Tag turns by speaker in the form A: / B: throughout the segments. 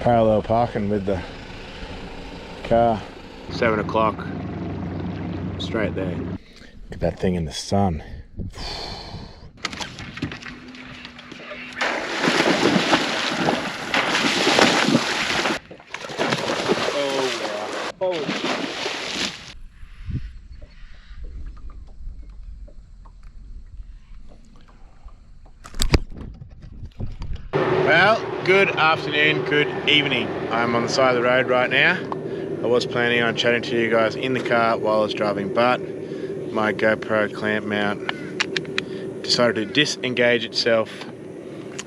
A: Parallel parking with the car. 7 o'clock, straight there. Look at that thing in the sun. Well, good afternoon, good evening. I'm on the side of the road right now. I was planning on chatting to you guys in the car while I was driving, but my GoPro clamp mount decided to disengage itself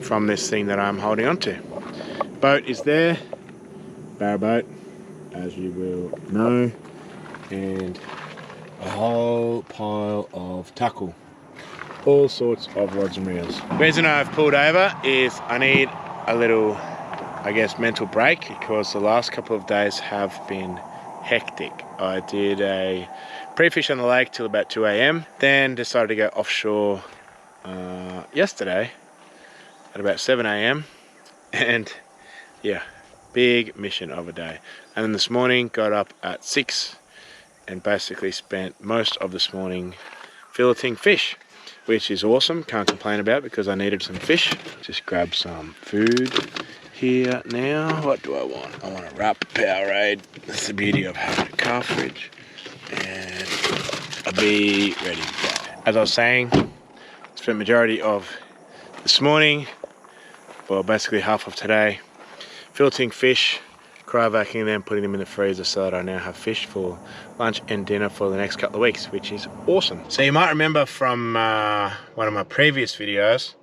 A: from this thing that I'm holding onto. Boat is there, Barra boat, as you will know, and a whole pile of tackle. All sorts of rods and reels. The reason I've pulled over is I need a little, I guess, mental break because the last couple of days have been hectic. I did a pre-fish on the lake till about 2 AM, then decided to go offshore yesterday at about 7 AM, and yeah, big mission of a day. And then this morning got up at 6 and basically spent most of this morning filleting fish, which is awesome, can't complain about because I needed some fish. Just grab some food here now. What do I want? I want a wrap Powerade. That's the beauty of having a car fridge. And I'll be ready to go. As I was saying, spent majority of this morning, well basically half of today, filleting fish, cryovacking them, putting them in the freezer so that I now have fish for lunch and dinner for the next couple of weeks, which is awesome. So you might remember from one of my previous videos,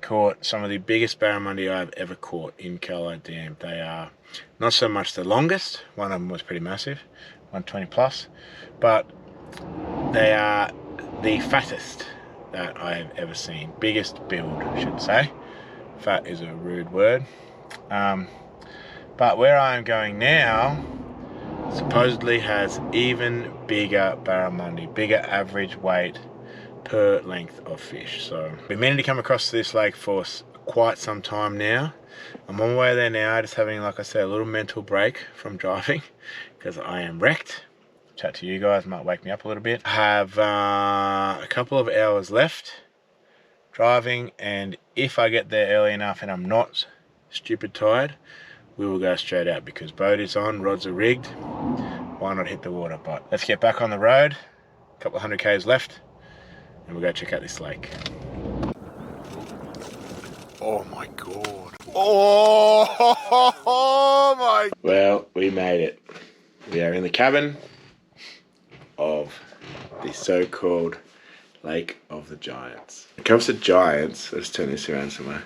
A: caught some of the biggest barramundi I've ever caught in Callide Dam. They are not so much the longest, one of them was pretty massive, 120 plus, but they are the fattest that I have ever seen. Biggest build, I should say. Fat is a rude word. But where I am going now supposedly has even bigger barramundi, bigger average weight per length of fish. So we've been meaning to come across this lake for quite some time now. I'm on my way there now, just having, like I said, a little mental break from driving because I am wrecked. Chat to you guys, might wake me up a little bit. I have a couple of hours left driving, and if I get there early enough and I'm not stupid tired, we will go straight out because boat is on, rods are rigged. Why not hit the water? But let's get back on the road. A couple of 100 Ks left and we'll go check out this lake. Oh my God. Oh my. Well, we made it. We are in the cabin of the so-called Lake of the Giants. When it comes to giants, let's turn this around so my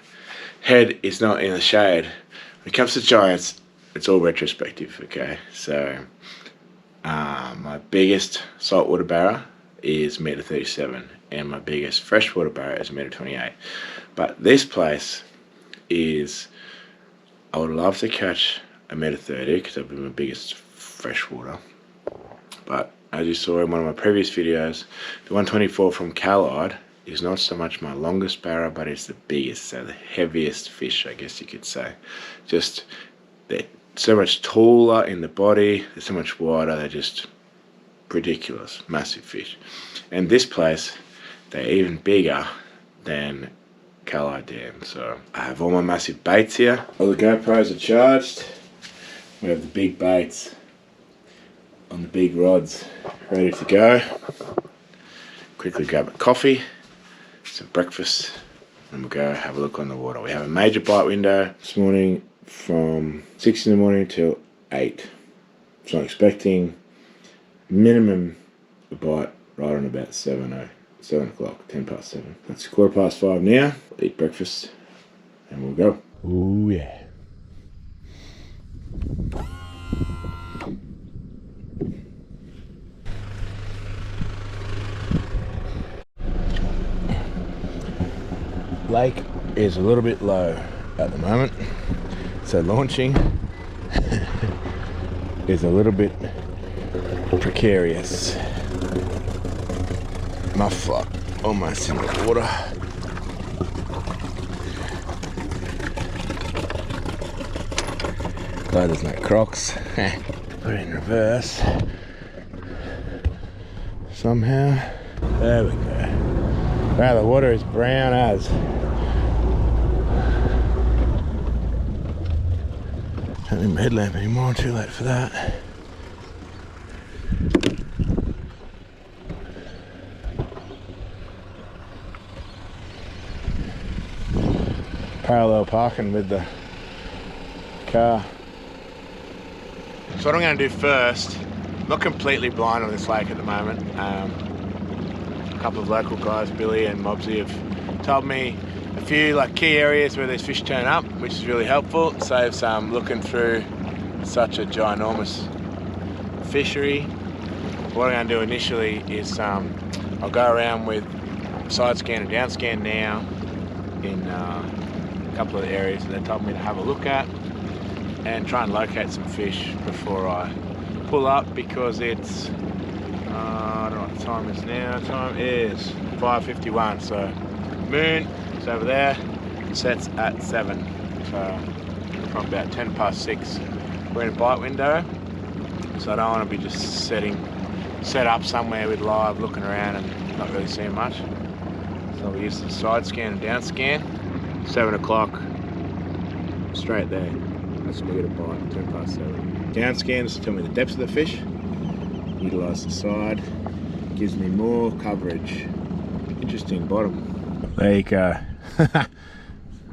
A: head is not in the shade. When it comes to giants, it's all retrospective, okay? So, my biggest saltwater barra is 1.37 m, and my biggest freshwater barra is 1.28 m. But this place is, I would love to catch a 1.30 m because that'd be my biggest freshwater. But as you saw in one of my previous videos, the 124 from Callide is not so much my longest barra, but it's the biggest, so the heaviest fish, I guess you could say. Just, they're so much taller in the body, they're so much wider, they're just ridiculous, massive fish. And this place, they're even bigger than Callide Dam. So I have all my massive baits here. All the GoPros are charged. We have the big baits on the big rods ready to go. Quickly grab a coffee, some breakfast, and we'll go have a look on the water. We have a major bite window this morning from 6 in the morning till 8. So I'm expecting minimum a bite right on about 7 o'clock, 10 past 7. That's 5:15 now. We'll eat breakfast and we'll go. Ooh yeah. Lake is a little bit low at the moment, so launching is a little bit precarious. Muffler almost in the water. Though there's no crocs. Put it in reverse. Somehow. There we go. Wow, the water is brown as. Don't need my headlamp anymore, too late for that. Parallel parking with the car. So what I'm going to do first, I'm not completely blind on this lake at the moment. A couple of local guys, Billy and Mobsy, have told me a few key areas where these fish turn up, which is really helpful. It saves looking through such a ginormous fishery. What I'm going to do initially is I'll go around with side scan and down scan now in a couple of the areas that they told me to have a look at, and try and locate some fish before I pull up, because it's I don't know what the time is now. Time is 5:51, so moon is over there, sets at 7, so from about 10 past 6 we're in a bite window, so I don't want to be just set up somewhere with live looking around and not really seeing much. So we use the side scan and down scan. 7 o'clock, straight there. That's when we get a bite, 10 past 7. Down scans tell me the depths of the fish. Utilise the side, gives me more coverage. Interesting bottom. There you go.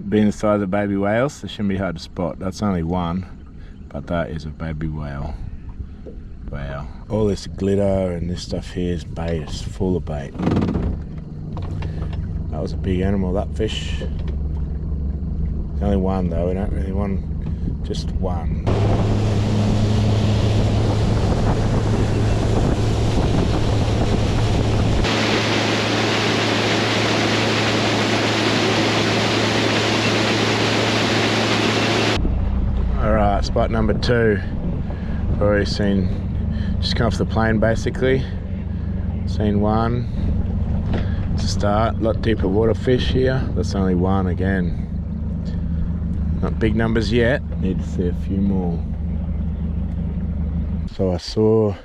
A: Being the size of baby whales, they shouldn't be hard to spot. That's only one, but that is a baby whale. Wow. All this glitter and this stuff here is bait, it's full of bait. That was a big animal, that fish. Only one though, we don't really want just one. Alright, spot number 2. Already seen, just come off the plane basically. Seen one. To start, a lot deeper water fish here. That's only one again. Not big numbers yet, need to see a few more. So I saw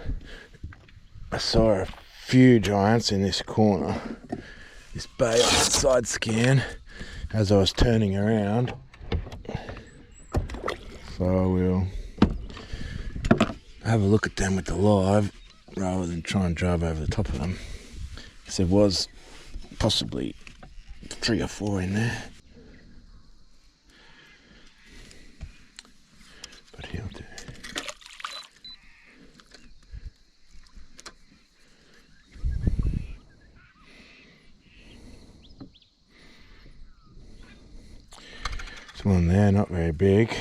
A: a few giants in this corner, this bay on the side scan, as I was turning around. So I will have a look at them with the live, rather than try and drive over the top of them. Because there was possibly 3 or 4 in there. But he'll do. There's one there, not very big.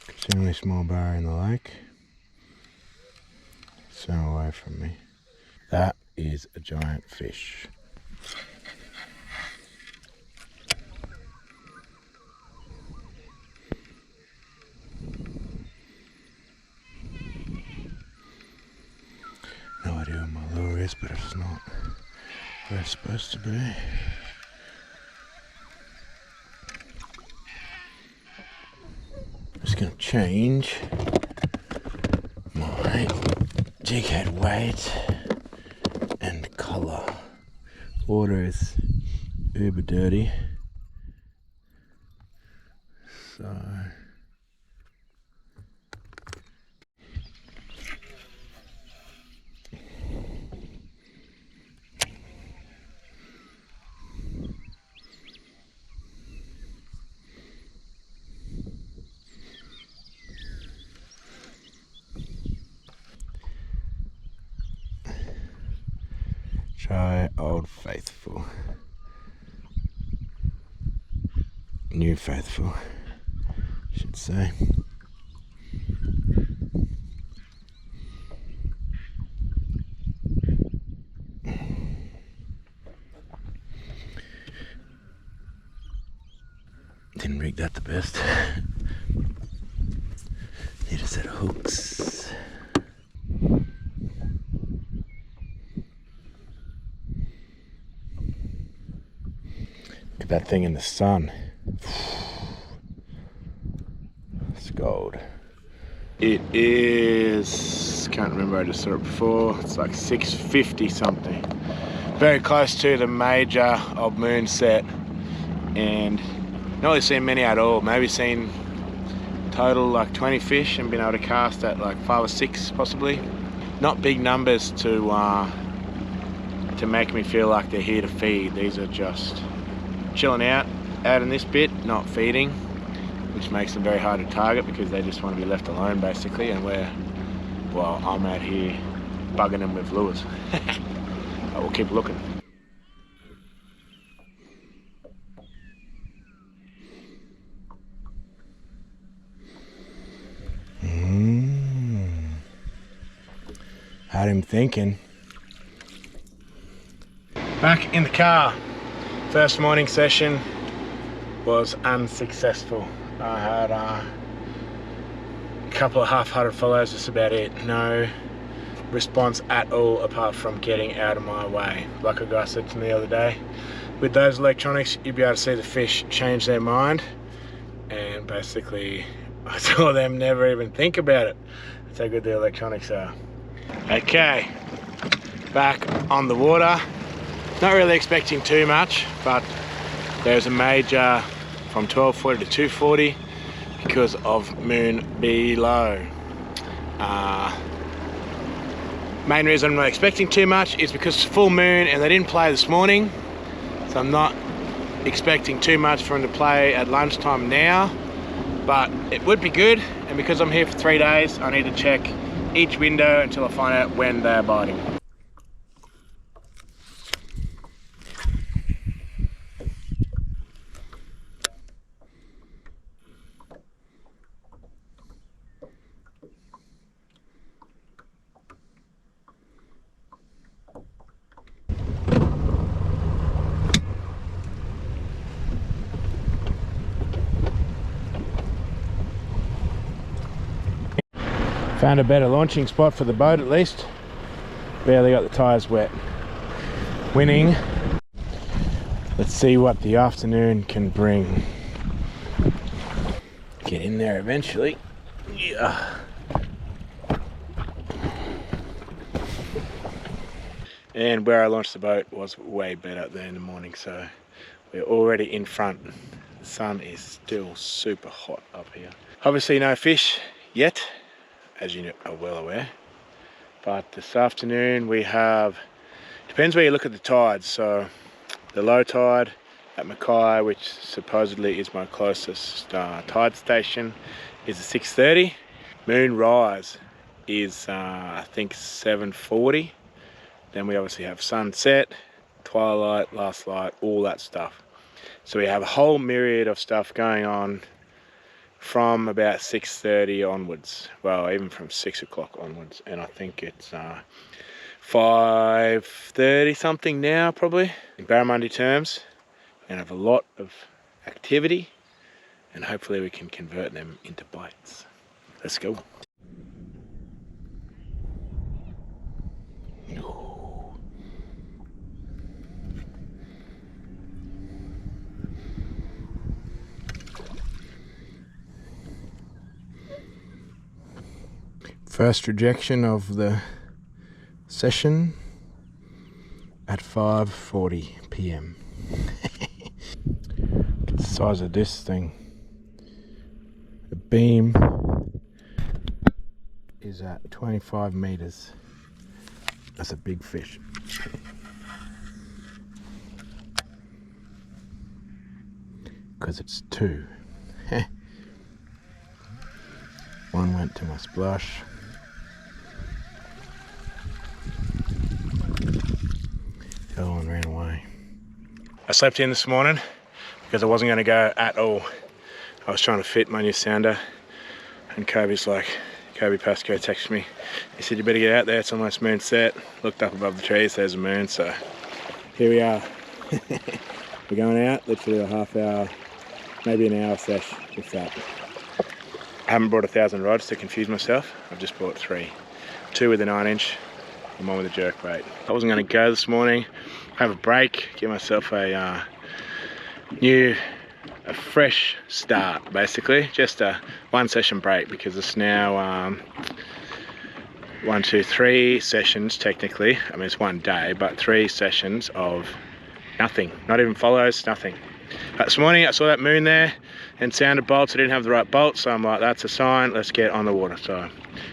A: It's the only small barra in the lake. Swim away from me. That is a giant fish. No idea where my lure is, but it's not where it's supposed to be. I'm just going to change my jig head weight and colour. Water is uber dirty, so try Old Faithful. New Faithful, I should say. Didn't rig that the best. Need a set of hooks. Look at that thing in the sun. gold. It is, can't remember, I just saw it before, it's like 650 something. Very close to the major of moon set, and not really seen many at all. Maybe seen total like 20 fish and been able to cast at like 5 or 6 possibly. Not big numbers to make me feel like they're here to feed. These are just chilling out in this bit, not feeding, which makes them very hard to target because they just want to be left alone basically, and I'm out here bugging them with lures. But we'll keep looking. Had him thinking. Back in the car. First morning session was unsuccessful. I had a couple of half-hearted follows, that's about it. No response at all apart from getting out of my way. Like a guy said to me the other day, with those electronics you'd be able to see the fish change their mind, and basically I saw them never even think about it. That's how good the electronics are. Okay, back on the water. Not really expecting too much, but there's a major from 1240 to 240 because of moon below. Main reason I'm not expecting too much is because it's full moon and they didn't play this morning, so I'm not expecting too much for them to play at lunchtime now, but it would be good. And because I'm here for 3 days, I need to check each window until I find out when they're biting. Found a better launching spot for the boat at least. Barely got the tyres wet. Winning. Let's see what the afternoon can bring. Get in there eventually. Yeah. And where I launched the boat was way better than in the morning, so we're already in front. The sun is still super hot up here. Obviously no fish yet, as you are well aware, but this afternoon we have, depends where you look at the tides, so the low tide at Mackay, which supposedly is my closest tide station, is at 6:30. Moon rise is I think 7:40. Then we obviously have sunset, twilight, last light, all that stuff. So we have a whole myriad of stuff going on from about 6:30 onwards, well, even from 6 o'clock onwards, and I think it's 5:30 something now probably. In Barramundi terms, and have a lot of activity, and hopefully we can convert them into bites. Let's go. First rejection of the session at 5:40 p.m. Look at the size of this thing. The beam is at 25 meters. That's a big fish. Because it's 2. One went to my splash. The other one ran away. I slept in this morning because I wasn't going to go at all. I was trying to fit my new sounder, and Kobe Pascoe texted me. He said, you better get out there, it's almost moon set. Looked up above the trees, there's a moon, so here we are. We're going out, literally a half hour, maybe an hour sesh, if that. I haven't brought 1,000 rods to confuse myself. I've just brought 3. 2 with a 9-inch and 1 with a jerk bait. I wasn't going to go this morning, have a break, get myself a new a fresh start, basically. Just a 1 session break, because it's now 1, 2, 3 sessions technically. I mean, it's 1 day, but 3 sessions of nothing, not even follows, nothing. This morning I saw that moon there and sounded bolts. I didn't have the right bolts, so I'm like, that's a sign, let's get on the water. So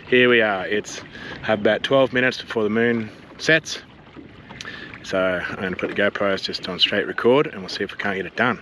A: here we are. It's about 12 minutes before the moon sets. So I'm going to put the GoPros just on straight record and we'll see if we can't get it done.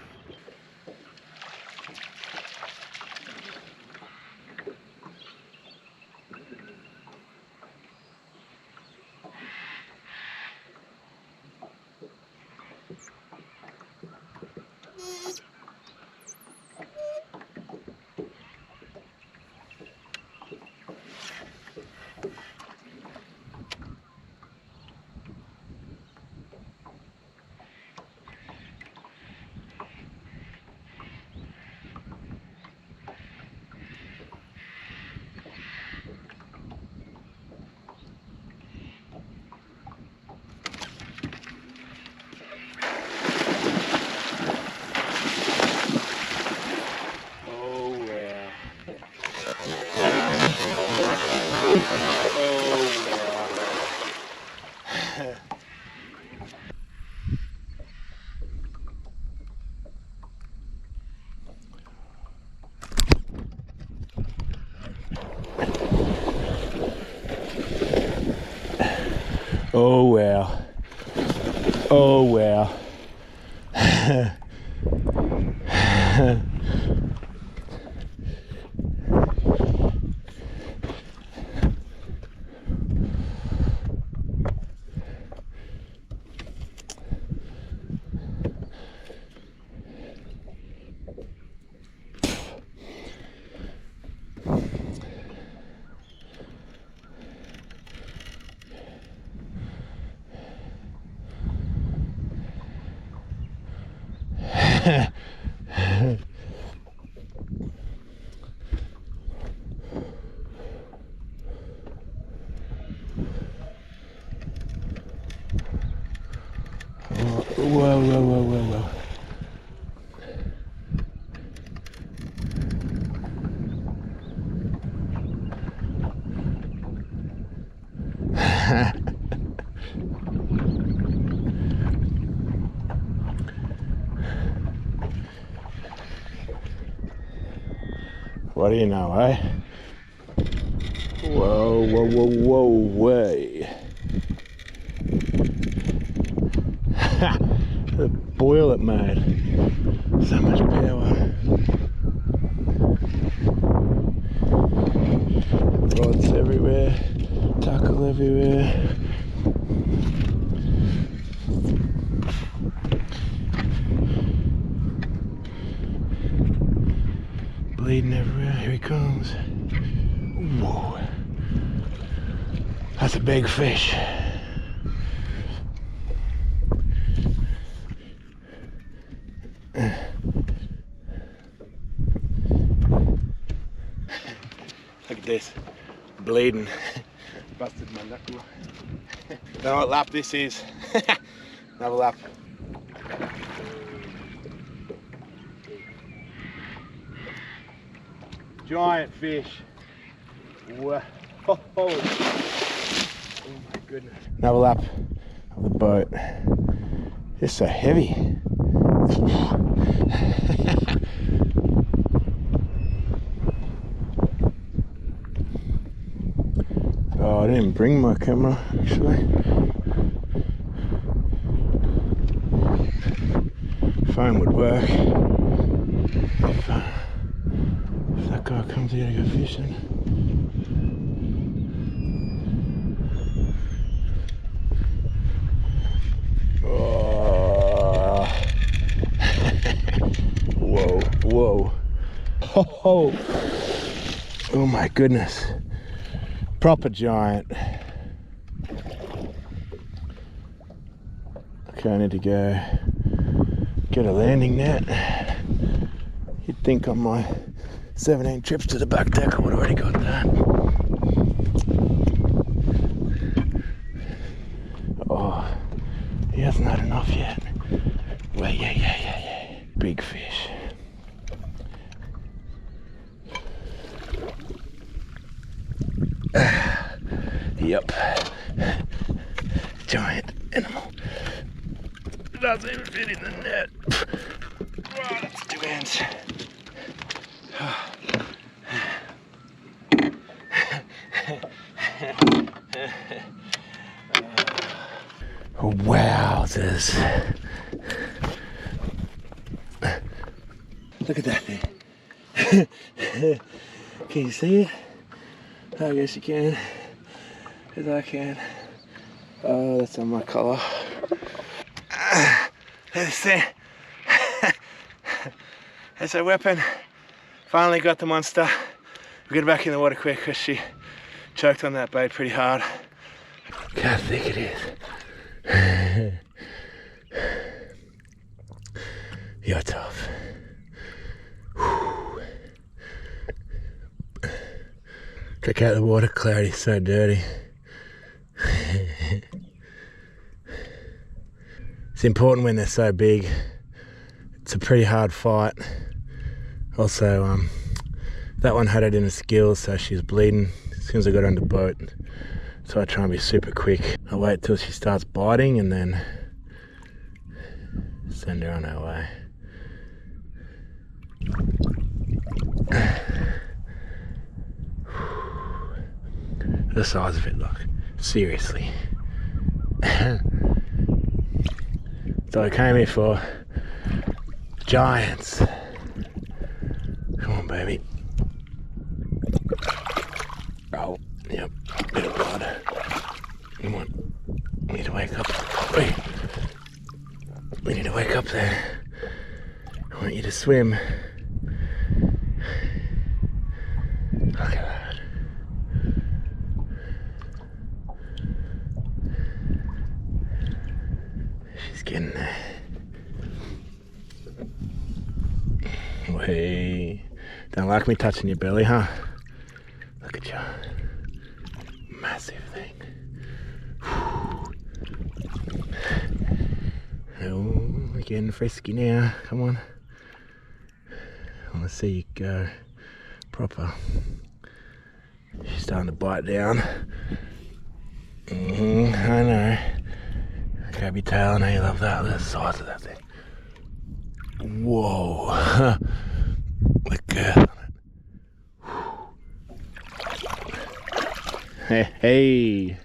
A: Oh wow. Oh wow. Whoa, whoa, whoa, whoa, whoa. What do you know, eh? Whoa, whoa, whoa, whoa, way. The boil it made. So much power. Rods everywhere, tackle everywhere. Bleeding everywhere, here he comes. Whoa. That's a big fish. Look at this, bleeding. Busted my knuckle. Don't know what lap this is. Another lap. Giant fish. Whoa. Oh my goodness. Another lap of the boat. It's so heavy. Oh, I didn't even bring my camera actually. Phone would work. If that guy comes here to go fishing. Oh. Whoa, whoa. Oh, oh my goodness. Proper giant. Okay, I need to go get a landing net. You'd think on my 17 trips to the back deck I would have already got that. Oh, he hasn't had enough yet. Well, yeah. Big fish. Yep. Giant animal. It doesn't even fit in the net. Oh, that's 2 hands. Wowzers. Look at that thing. Can you see it? I guess you can. As I can. Oh, that's on my collar. There's it. There's a weapon. Finally got the monster. We'll get her back in the water quick because she choked on that bait pretty hard. Look how thick it is. You're tough. Check out the water clarity, so dirty. It's important when they're so big. It's a pretty hard fight. Also, that one had it in her skills, so she's bleeding as soon as I got her on the boat. So I try and be super quick. I wait till she starts biting and then send her on her way. The size of it, look, seriously. So I came here for giants. Come on, baby. Oh, yep, bit of blood. Come on, we need to wake up. Wait. We need to wake up there. I want you to swim. Look at that. She's getting there. Hey, don't like me touching your belly, huh? Look at you. Massive thing. Oh, we're getting frisky now. Come on. I want to see you go proper. She's starting to bite down. I know. Grab your tail. I know you love that. Look at the size of that thing. Whoa. Look girth on it. Hey.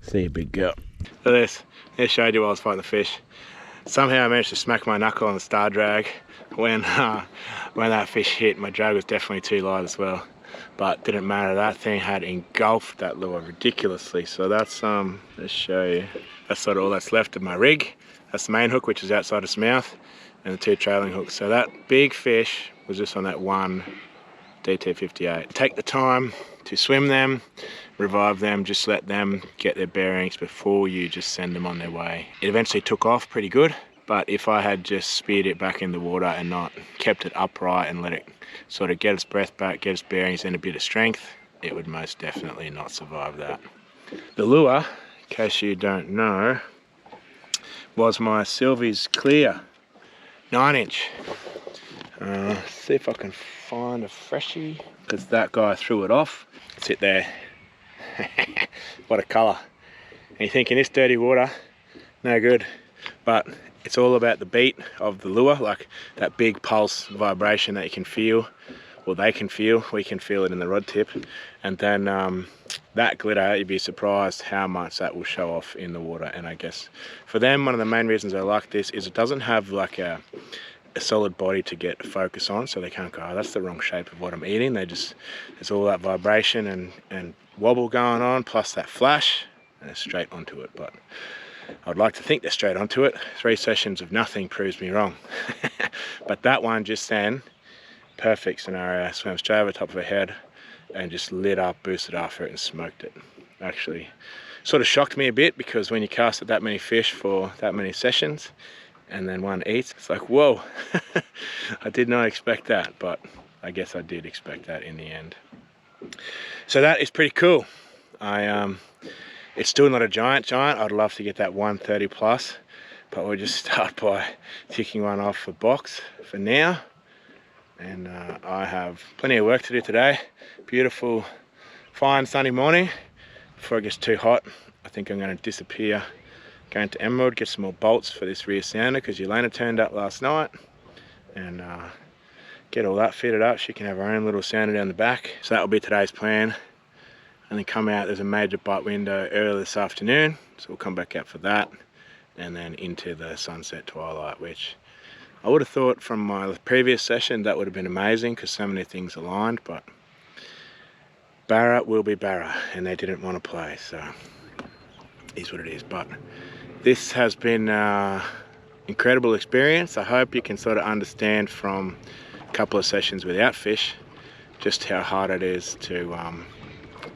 A: See you, big girl. Look at this. I showed you while I was fighting the fish. Somehow I managed to smack my knuckle on the star drag. When that fish hit, my drag was definitely too light as well. But didn't matter, that thing had engulfed that lure ridiculously. So that's, let's show you. That's sort of all that's left of my rig. That's the main hook, which is outside its mouth, and the 2 trailing hooks. So that big fish was just on that one DT58. Take the time to swim them, revive them, just let them get their bearings before you just send them on their way. It eventually took off pretty good, but if I had just speared it back in the water and not kept it upright and let it sort of get its breath back, get its bearings and a bit of strength, it would most definitely not survive that. The lure, in case you don't know, was my Sylvie's Clear 9-inch. See if I can find a freshie, because that guy threw it off. Sit there. What a colour. And you're thinking this dirty water, no good. But it's all about the beat of the lure, like that big pulse vibration that you can feel, or they can feel. We can feel it in the rod tip. And then that glitter, you'd be surprised how much that will show off in the water. And I guess for them, one of the main reasons I like this is it doesn't have like a solid body to get a focus on, so they can't go, oh, that's the wrong shape of what I'm eating. They just, there's all that vibration and wobble going on, plus that flash, and it's straight onto it. But I'd like to think they're straight onto it. 3 sessions of nothing proves me wrong. But that one just then, perfect scenario, swam straight over the top of her head and just lit up, boosted after it and smoked it. Actually sort of shocked me a bit, because when you cast at that many fish for that many sessions and then one eats, it's like, whoa. I did not expect that, but I guess I did expect that in the end. So that is pretty cool. It's still not a giant. I'd love to get that 130 plus, but we'll just start by ticking one off for box for now. And I have plenty of work to do today. Beautiful, fine sunny morning. before it gets too hot, I think I'm going to disappear, go into Emerald, get some more bolts for this rear sounder because Yelena turned up last night, and get all that fitted up. She can have her own little sounder down the back. So that will be today's plan. And then come out, there's a major bite window early this afternoon, so we'll come back out for that, and then into the sunset twilight, which I would have thought from my previous session that would have been amazing because so many things aligned, but Barra will be Barra, and they didn't want to play, so it is what it is. But this has been an incredible experience. I hope you can sort of understand from a couple of sessions without fish just how hard it is to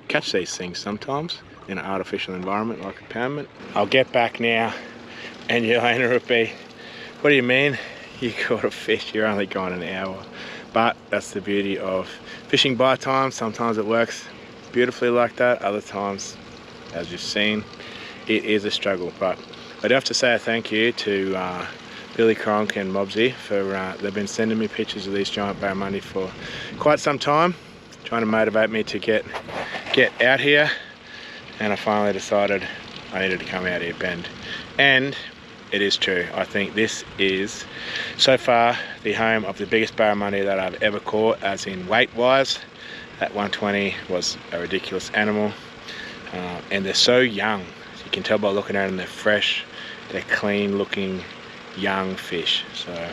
A: catch these things sometimes in an artificial environment like a poundment. I'll get back now, and Yelena will be, what do you mean you caught a fish? You're only gone an hour. But that's the beauty of fishing by time. Sometimes it works beautifully like that. Other times, as you've seen, it is a struggle. But I do have to say a thank you to Billy Cronk and Mobsy for they've been sending me pictures of these giant barramundi for quite some time, trying to motivate me to get out here, and I finally decided I needed to come out here, Bend. And it is true. I think this is so far the home of the biggest barramundi that I've ever caught, as in weight wise. That 120 was a ridiculous animal, and they're so young. As you can tell by looking at them, they're fresh, they're clean looking young fish. So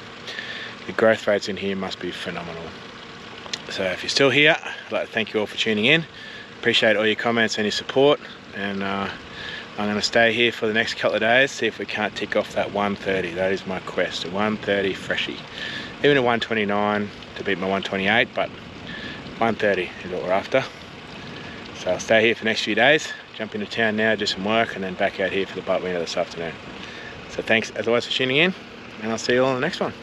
A: the growth rates in here must be phenomenal. So if you're still here, I'd like to thank you all for tuning in. Appreciate all your comments and your support, and I'm going to stay here for the next couple of days, see if we can't tick off that 130. That is my quest, a 130 freshie. Even a 129 to beat my 128, but 130 is what we're after. So I'll stay here for the next few days, jump into town now, do some work, and then back out here for the bite window this afternoon. So thanks as always for tuning in, and I'll see you all in the next one.